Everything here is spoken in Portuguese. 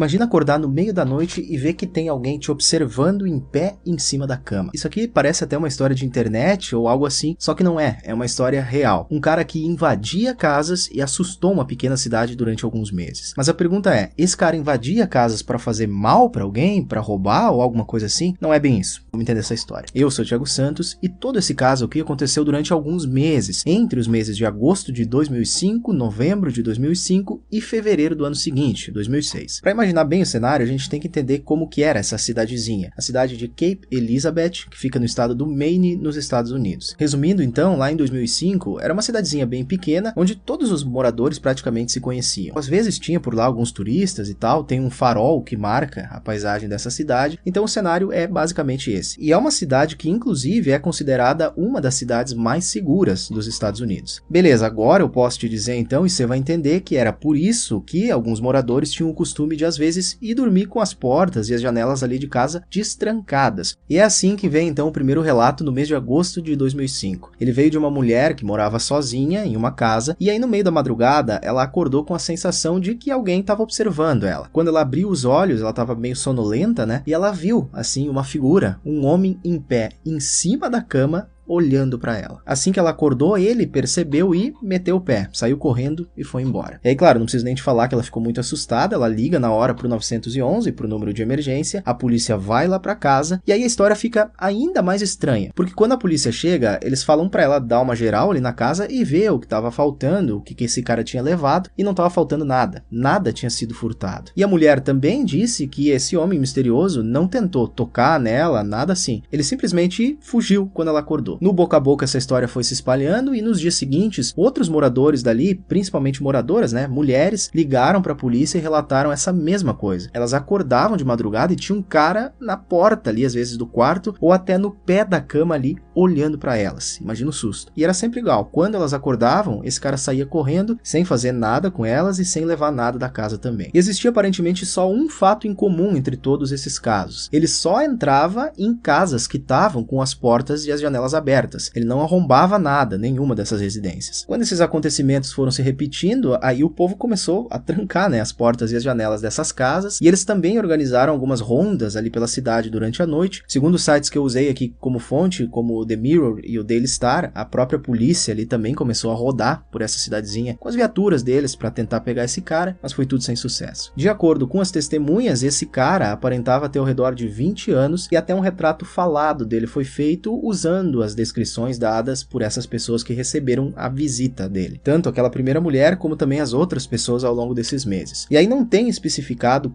Imagina acordar no meio da noite e ver que tem alguém te observando em pé em cima da cama. Isso aqui parece até uma história de internet ou algo assim, só que não é, é uma história real. Um cara que invadia casas e assustou uma pequena cidade durante alguns meses. Mas a pergunta é, esse cara invadia casas para fazer mal para alguém, para roubar ou alguma coisa assim? Não é bem isso. Vamos entender essa história. Eu sou o Thiago Santos e todo esse caso aqui aconteceu durante alguns meses, entre os meses de agosto de 2005, novembro de 2005 e fevereiro do ano seguinte, 2006. Para imaginar bem o cenário, a gente tem que entender como que era essa cidadezinha, a cidade de Cape Elizabeth, que fica no estado do Maine, nos Estados Unidos. Resumindo então, lá em 2005, era uma cidadezinha bem pequena, onde todos os moradores praticamente se conheciam. Às vezes tinha por lá alguns turistas e tal, tem um farol que marca a paisagem dessa cidade, então o cenário é basicamente esse. E é uma cidade que inclusive é considerada uma das cidades mais seguras dos Estados Unidos. Beleza, agora eu posso te dizer então, e você vai entender que era por isso que alguns moradores tinham o costume de às vezes ir dormir com as portas e as janelas ali de casa destrancadas. E é assim que vem então o primeiro relato no mês de agosto de 2005. Ele veio de uma mulher que morava sozinha em uma casa e aí no meio da madrugada ela acordou com a sensação de que alguém estava observando ela. Quando ela abriu os olhos, ela estava meio sonolenta, né? E ela viu assim uma figura, um homem em pé em cima da cama, olhando para ela. Assim que ela acordou, ele percebeu e meteu o pé, saiu correndo e foi embora. E aí, claro, não preciso nem te falar que ela ficou muito assustada, ela liga na hora pro 911, pro número de emergência, a polícia vai lá para casa, e aí a história fica ainda mais estranha, porque quando a polícia chega, eles falam para ela dar uma geral ali na casa e ver o que estava faltando, o que esse cara tinha levado, e não estava faltando nada, nada tinha sido furtado. E a mulher também disse que esse homem misterioso não tentou tocar nela, nada assim, ele simplesmente fugiu quando ela acordou. No boca a boca essa história foi se espalhando e nos dias seguintes, outros moradores dali, principalmente moradoras, né, mulheres, ligaram para a polícia e relataram essa mesma coisa. Elas acordavam de madrugada e tinha um cara na porta ali, às vezes do quarto, ou até no pé da cama ali, olhando para elas. Imagina o susto. E era sempre igual. Quando elas acordavam, esse cara saía correndo, sem fazer nada com elas e sem levar nada da casa também. E existia aparentemente só um fato em comum entre todos esses casos. Ele só entrava em casas que estavam com as portas e as janelas abertas. Ele não arrombava nada, nenhuma dessas residências. Quando esses acontecimentos foram se repetindo, aí o povo começou a trancar, né, as portas e as janelas dessas casas, e eles também organizaram algumas rondas ali pela cidade durante a noite. Segundo os sites que eu usei aqui como fonte, como o The Mirror e o Daily Star, a própria polícia ali também começou a rodar por essa cidadezinha com as viaturas deles para tentar pegar esse cara, mas foi tudo sem sucesso. De acordo com as testemunhas, esse cara aparentava ter ao redor de 20 anos e até um retrato falado dele foi feito usando as descrições dadas por essas pessoas que receberam a visita dele. Tanto aquela primeira mulher, como também as outras pessoas ao longo desses meses. E aí não tem especificado